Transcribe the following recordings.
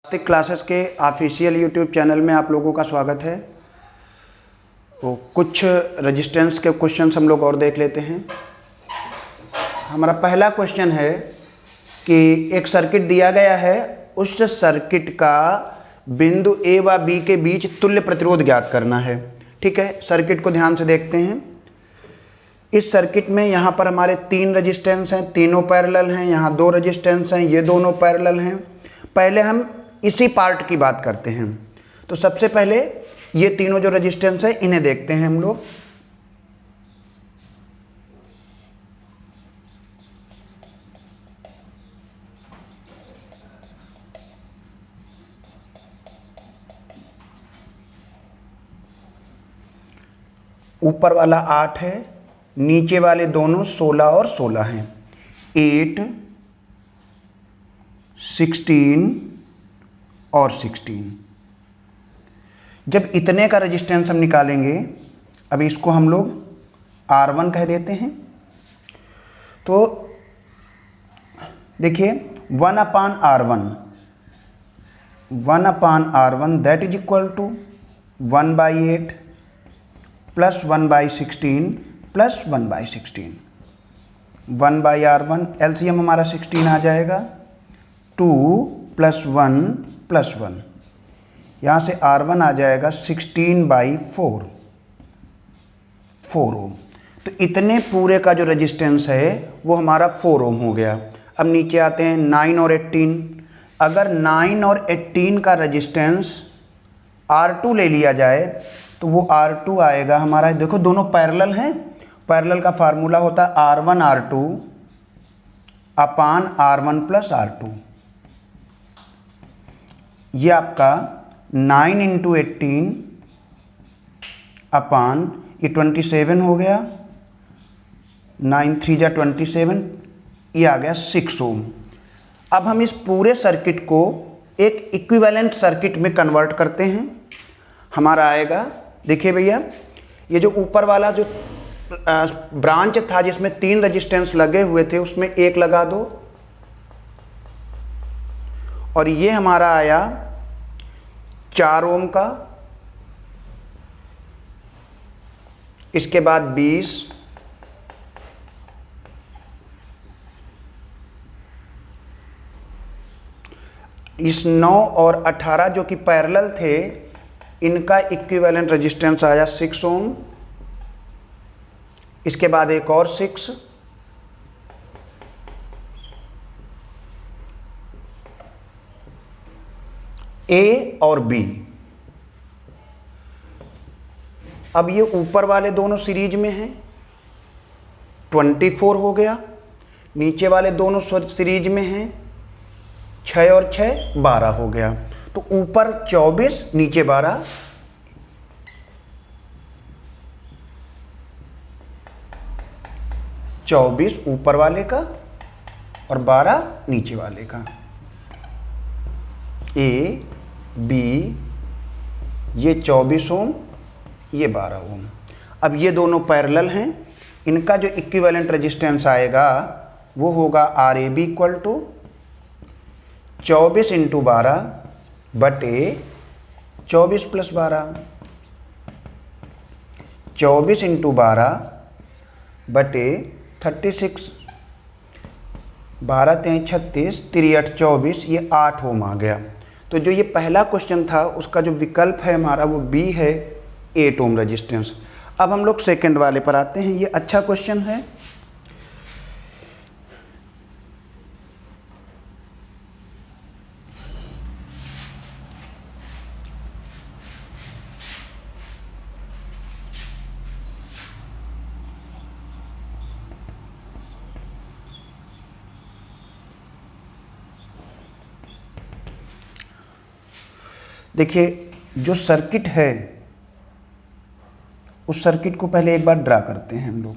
आस्तिक classes के official YouTube channel में आप लोगों का स्वागत है। तो कुछ रेजिस्टेंस के क्वेश्चंस हम लोग और देख लेते हैं। हमारा पहला क्वेश्चन है कि एक सर्किट दिया गया है, उस सर्किट का बिंदु ए व बी के बीच तुल्य प्रतिरोध ज्ञात करना है। ठीक है, सर्किट को ध्यान से देखते हैं। इस सर्किट में यहाँ पर हमारे 3 रेजिस्टेंस हैं, तीनों पैरेलल हैं। यहाँ 2 रेजिस्टेंस हैं, ये दोनों पैरेलल हैं। पहले हम इसी पार्ट की बात करते हैं। तो सबसे पहले ये तीनों जो रेजिस्टेंस है इन्हें देखते हैं हम लोग। ऊपर वाला 8 है, नीचे वाले दोनों 16 और 16 हैं। 8, 16 और 16। जब इतने का रेजिस्टेंस हम निकालेंगे, अब इसको हम लोग R1 कह देते हैं। तो देखिए 1/R1 that is equal to 1/8 plus 1/16 plus 1/16। 1/R1 LCM हमारा 16 आ जाएगा। 2 प्लस 1 प्लस 1, यहाँ से R1 आ जाएगा 16/4 ओम। तो इतने पूरे का जो रेजिस्टेंस है वो हमारा 4 ओम हो गया। अब नीचे आते हैं 9 और 18। अगर 9 और 18 का रेजिस्टेंस R2 ले लिया जाए तो वो R2 आएगा हमारा, देखो दोनों पैरेलल हैं। पैरेलल का फार्मूला होता है R1 R2 अपान R1 प्लस R2। ये आपका 9 इंटू 18 अपान ये 27 हो गया। 9 3 जा 27, ये आ गया 6 ओम। अब हम इस पूरे सर्किट को एक इक्विवेलेंट सर्किट में कन्वर्ट करते हैं। हमारा आएगा, देखिए भैया, ये जो ऊपर वाला जो ब्रांच था जिसमें 3 रेजिस्टेंस लगे हुए थे उसमें 1 लगा दो, और ये हमारा आया 4 ओम का। इसके बाद 20, इस 9 और 18 जो कि पैरेलल थे इनका इक्विवेलेंट रेजिस्टेंस आया 6 ओम। इसके बाद एक और 6, ए और बी। अब ये ऊपर वाले दोनों सीरीज में हैं, 24 हो गया। नीचे वाले दोनों सीरीज में हैं, 6 और 6 12 हो गया। तो ऊपर 24 नीचे 12। चौबीस ऊपर वाले का और 12 नीचे वाले का। ए बी, ये 24 ओम, ये 12 ओम। अब ये दोनों पैरेलल हैं, इनका जो इक्विवेलेंट रेजिस्टेंस आएगा वो होगा RAB इक्वल टू 24 इंटू 12 बटे 24 प्लस 12। 24 इंटू 12 बटे 36। 12 3 36, 3 24, ये 8 ओम आ गया। तो जो ये पहला क्वेश्चन था उसका जो विकल्प है हमारा वो बी है, 8 ओम रेजिस्टेंस। अब हम लोग सेकंड वाले पर आते हैं। ये अच्छा क्वेश्चन है। देखिए जो सर्किट है उस सर्किट को पहले एक बार ड्रा करते हैं हम लोग।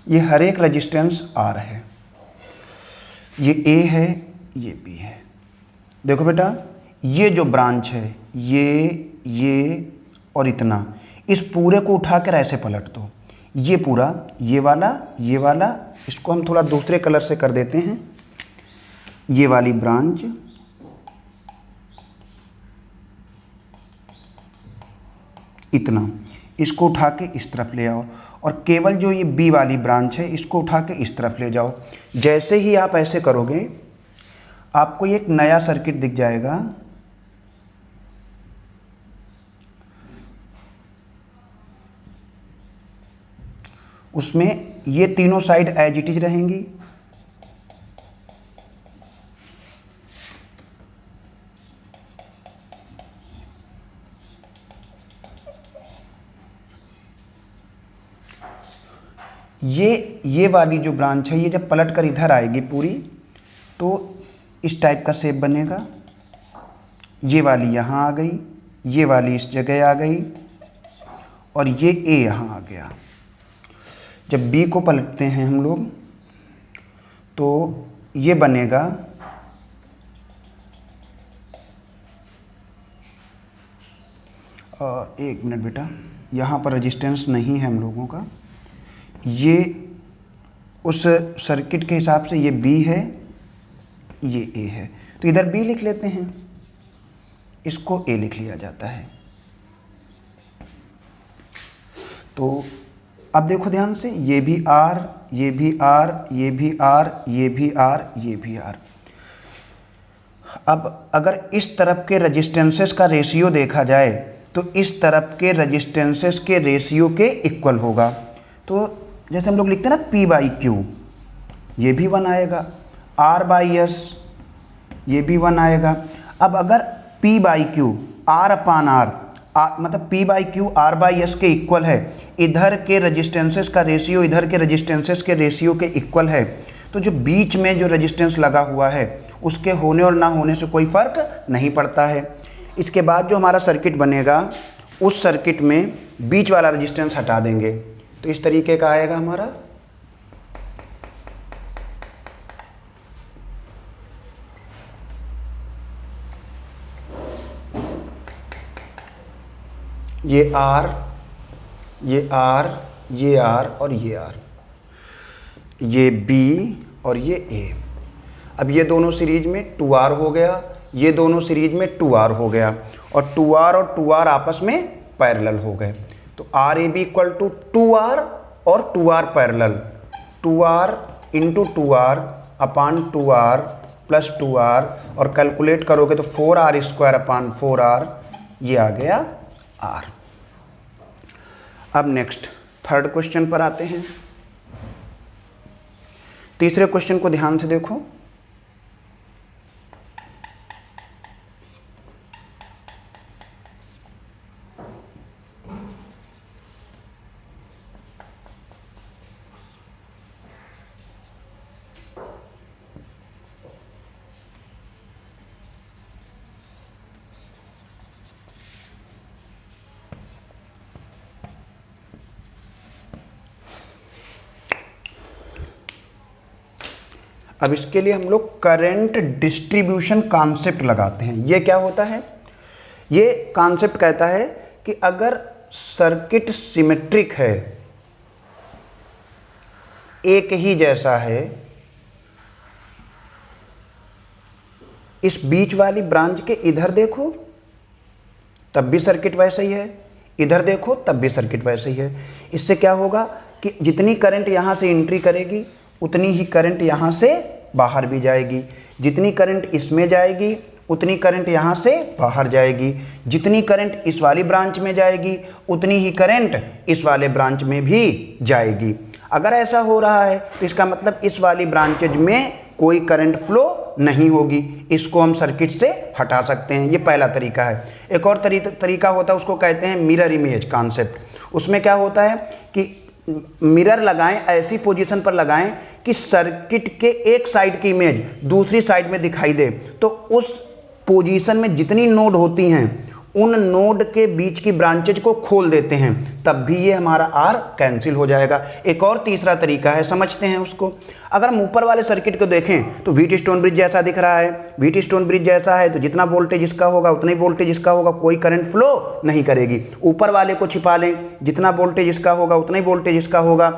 ये हर एक रेजिस्टेंस R है। ये A है, ये बी है। देखो बेटा, ये जो ब्रांच है ये और इतना, इस पूरे को उठाकर ऐसे पलट दो। ये पूरा, ये वाला, इसको हम थोड़ा दूसरे कलर से कर देते हैं। ये वाली ब्रांच, इतना, इसको उठा के इस तरफ ले आओ, और केवल जो ये बी वाली ब्रांच है इसको उठा के इस तरफ ले जाओ। जैसे ही आप ऐसे करोगे आपको एक नया सर्किट दिख जाएगा। उसमें ये तीनों साइड एज इट इज रहेंगी, ये वाली जो ब्रांच है ये जब पलट कर इधर आएगी पूरी, तो इस टाइप का शेप बनेगा। ये वाली यहाँ आ गई, ये वाली इस जगह आ गई, और ये ए यहाँ आ गया। जब बी को पलटते हैं हम लोग तो ये बनेगा एक मिनट बेटा, यहाँ पर रेजिस्टेंस नहीं है हम लोगों का। ये उस सर्किट के हिसाब से ये बी है, ये ए है, तो इधर बी लिख लेते हैं, इसको ए लिख लिया जाता है। तो अब देखो ध्यान से, ये भी आर, ये भी आर, ये भी आर, ये भी आर, ये भी आर। अब अगर इस तरफ के रेजिस्टेंसेस का रेशियो देखा जाए तो इस तरफ के रेजिस्टेंसेस के रेशियो के इक्वल होगा। तो जैसे हम लोग लिखते हैं ना P बाई क्यू, ये भी 1 आएगा, R बाई एस ये भी 1 आएगा। अब अगर P by Q R upon R, मतलब P by Q R by S के इक्वल है, इधर के रेजिस्टेंसेस का रेशियो इधर के रेजिस्टेंसेस के रेशियो के इक्वल है, तो जो बीच में जो रेजिस्टेंस लगा हुआ है उसके होने और ना होने से कोई फ़र्क नहीं पड़ता है। इसके बाद जो हमारा सर्किट बनेगा उस सर्किट में बीच वाला रेजिस्टेंस हटा देंगे, तो इस तरीके का आएगा हमारा। ये R, ये R, ये R और ये R, ये B और ये A। अब ये दोनों सीरीज में 2R हो गया, ये दोनों सीरीज में 2R हो गया, और 2R और 2R आपस में पैरेलल हो गए। तो RAB इक्वल टू 2R और 2R parallel, 2R into 2R अपान 2R प्लस 2R, और कैलकुलेट करोगे तो 4R स्क्वायर अपान 4R, ये आ गया R। अब नेक्स्ट थर्ड क्वेश्चन पर आते हैं। तीसरे क्वेश्चन को ध्यान से देखो। अब इसके लिए हम लोग करंट डिस्ट्रीब्यूशन कॉन्सेप्ट लगाते हैं। ये क्या होता है? ये कॉन्सेप्ट कहता है कि अगर सर्किट सिमेट्रिक है, एक ही जैसा है, इस बीच वाली ब्रांच के इधर देखो तब भी सर्किट वैसा ही है, इधर देखो तब भी सर्किट वैसे ही है। इससे क्या होगा कि जितनी करंट यहाँ से एंट्री करेगी उतनी ही करंट यहाँ से बाहर भी जाएगी, जितनी करंट इसमें जाएगी उतनी करंट यहाँ से बाहर जाएगी, जितनी करंट इस वाली ब्रांच में जाएगी उतनी ही करंट इस वाले ब्रांच में भी जाएगी। अगर ऐसा हो रहा है तो इसका मतलब इस वाली ब्रांचेज में कोई करंट फ्लो नहीं होगी, इसको हम सर्किट से हटा सकते हैं। ये पहला तरीका है। एक और तरीका होता है, उसको कहते हैं मिरर इमेज कॉन्सेप्ट। उसमें क्या होता है कि मिरर लगाएं, ऐसी पोजीशन पर लगाएं कि सर्किट के एक साइड की इमेज दूसरी साइड में दिखाई दे, तो उस पोजीशन में जितनी नोड होती हैं उन नोड के बीच की ब्रांचेज को खोल देते हैं, तब भी ये हमारा आर कैंसिल हो जाएगा। एक और तीसरा तरीका है, समझते हैं उसको। अगर हम ऊपर वाले सर्किट को देखें तो व्हीटस्टोन ब्रिज जैसा दिख रहा है। व्हीटस्टोन ब्रिज जैसा है तो जितना वोल्टेज इसका होगा उतना ही वोल्टेज इसका होगा, कोई करंट फ्लो नहीं करेगी। ऊपर वाले को छिपा लें, जितना वोल्टेज इसका होगा उतना ही वोल्टेज इसका होगा,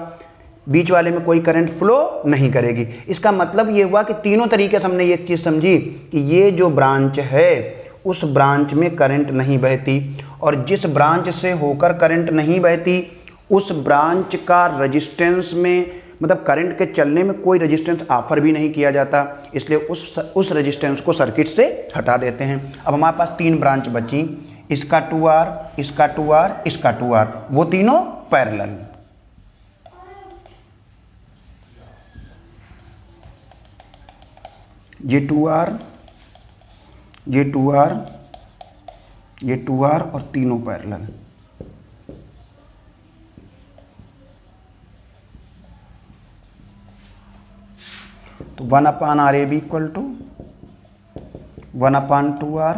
बीच वाले में कोई करंट फ्लो नहीं करेगी। इसका मतलब ये हुआ कि तीनों तरीके से हमने एक चीज़ समझी कि ये जो ब्रांच है उस ब्रांच में करंट नहीं बहती, और जिस ब्रांच से होकर करंट नहीं बहती उस ब्रांच का रेजिस्टेंस में, मतलब करंट के चलने में कोई रेजिस्टेंस ऑफर भी नहीं किया जाता, इसलिए उस रेजिस्टेंस को सर्किट से हटा देते हैं। अब हमारे पास 3 ब्रांच बची, इसका 2R, इसका 2R, इसका 2R, वो तीनों पैरेलल। ये 2R, ये 2R, ये 2R और तीनों पैरेलल। तो 1/RAB equal to 1/2R,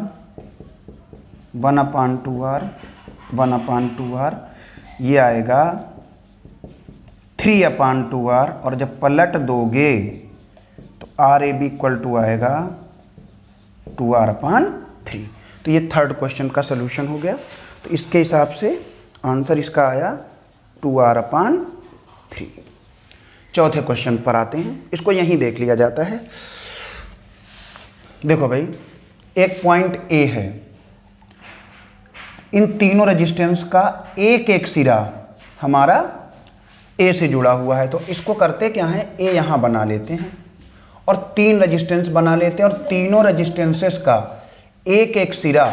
1/2R, 1/2R, ये आएगा 3/2R, और जब पलट दोगे तो RAB इक्वल टू आएगा 2R/3। तो ये थर्ड क्वेश्चन का सलूशन हो गया। तो इसके हिसाब से आंसर इसका आया 2R/3। चौथे क्वेश्चन पर आते हैं, इसको यहीं देख लिया जाता है। देखो भाई, एक पॉइंट A है, इन तीनों रेजिस्टेंस का एक एक सिरा हमारा A से जुड़ा हुआ है। तो इसको करते क्या है, A यहाँ बना लेते हैं और 3 रेजिस्टेंस बना लेते हैं, और तीनों रेजिस्टेंसेस का एक एक सिरा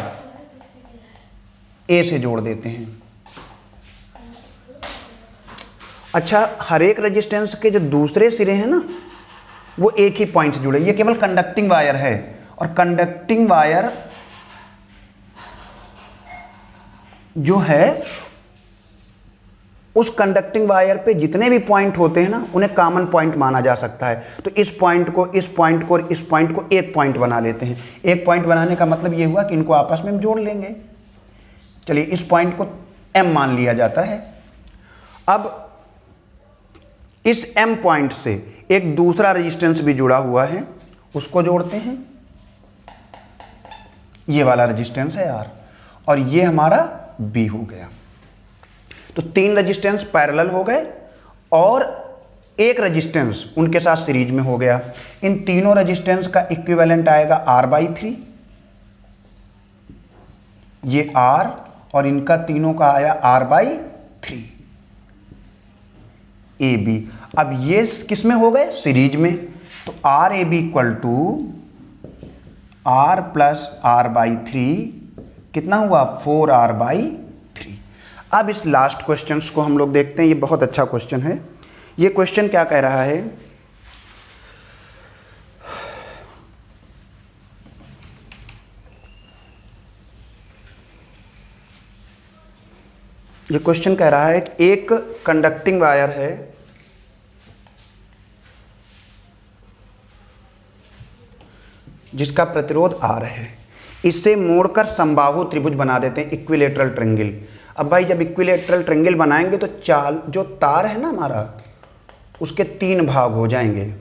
A से जोड़ देते हैं। अच्छा, हर एक रेजिस्टेंस के जो दूसरे सिरे हैं ना, वो एक ही पॉइंट से जुड़े। ये केवल कंडक्टिंग वायर है, और कंडक्टिंग वायर जो है, उस कंडक्टिंग वायर पे जितने भी पॉइंट होते हैं ना, उन्हें कॉमन पॉइंट माना जा सकता है। तो इस पॉइंट को, इस पॉइंट को और इस पॉइंट को एक पॉइंट बना लेते हैं। एक पॉइंट बनाने का मतलब ये हुआ कि इनको आपस में हम जोड़ लेंगे। चलिए, इस पॉइंट को M मान लिया जाता है। अब इस M पॉइंट से एक दूसरा रेजिस्टेंस भी जुड़ा हुआ है, उसको जोड़ते हैं। ये वाला रेजिस्टेंस है R, और ये हमारा B हो गया। तो 3 रेजिस्टेंस पैरेलल हो गए और एक रेजिस्टेंस उनके साथ सीरीज में हो गया। इन तीनों रेजिस्टेंस का इक्विवेलेंट आएगा R/3, ये R, और इनका तीनों का आया R/3 AB। अब ये किस में हो गए, सीरीज में। तो RAB equal to R plus R/3 कितना हुआ, 4R/3। अब इस लास्ट क्वेश्चन को हम लोग देखते हैं। ये बहुत अच्छा क्वेश्चन है। ये क्वेश्चन क्या कह रहा है, ये क्वेश्चन कह रहा है कि एक कंडक्टिंग वायर है, जिसका प्रतिरोध R है, इसे मोड़कर समबाहु त्रिभुज बना देते हैं, इक्विलेटरल ट्रायंगल। अब भाई, जब इक्विलेटरल ट्रायंगल बनाएंगे तो चाल जो तार है ना हमारा, उसके 3 भाग हो जाएंगे।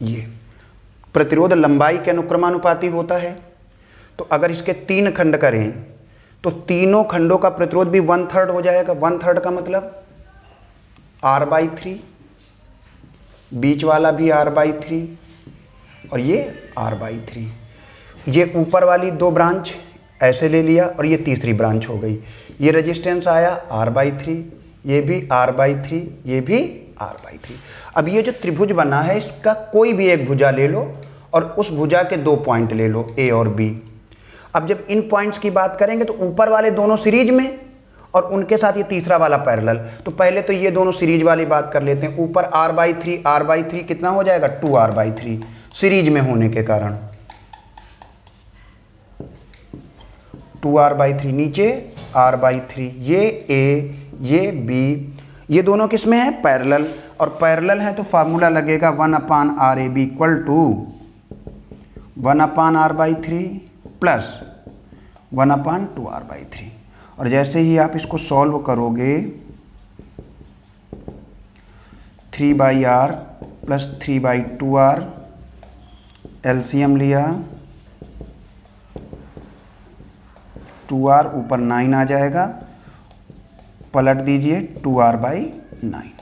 ये प्रतिरोध लंबाई के अनुक्रमानुपाती होता है। तो अगर इसके 3 खंड करें तो तीनों खंडों का प्रतिरोध भी 1/3 हो जाएगा। 1/3 का मतलब R/3, बीच वाला भी R/3 और ये R/3। ये ऊपर वाली 2 ब्रांच ऐसे ले लिया और ये तीसरी ब्रांच हो गई। ये रेजिस्टेंस आया R/3, ये भी R/3, ये भी R/3। अब ये जो त्रिभुज बना है, इसका कोई भी एक भुजा ले लो और उस भुजा के 2 पॉइंट ले लो, A और B। अब जब इन पॉइंट्स की बात करेंगे तो ऊपर वाले दोनों सीरीज में और उनके साथ ये तीसरा वाला पैरेलल। तो पहले तो ये दोनों सीरीज वाली बात कर लेते हैं। ऊपर R/3 कितना हो जाएगा, 2R/3 सीरीज में होने के कारण। 2R/3 नीचे R/3, ये A ये B, ये दोनों किस में है, पैरेलल। और पैरेलल है तो फार्मूला लगेगा 1/RAB equal to 1/r/3 plus 1/2r/3। और जैसे ही आप इसको सॉल्व करोगे 3/r प्लस 3/2r, एलसीएम लिया, 2r ऊपर 9 आ जाएगा, पलट दीजिए 2r/9।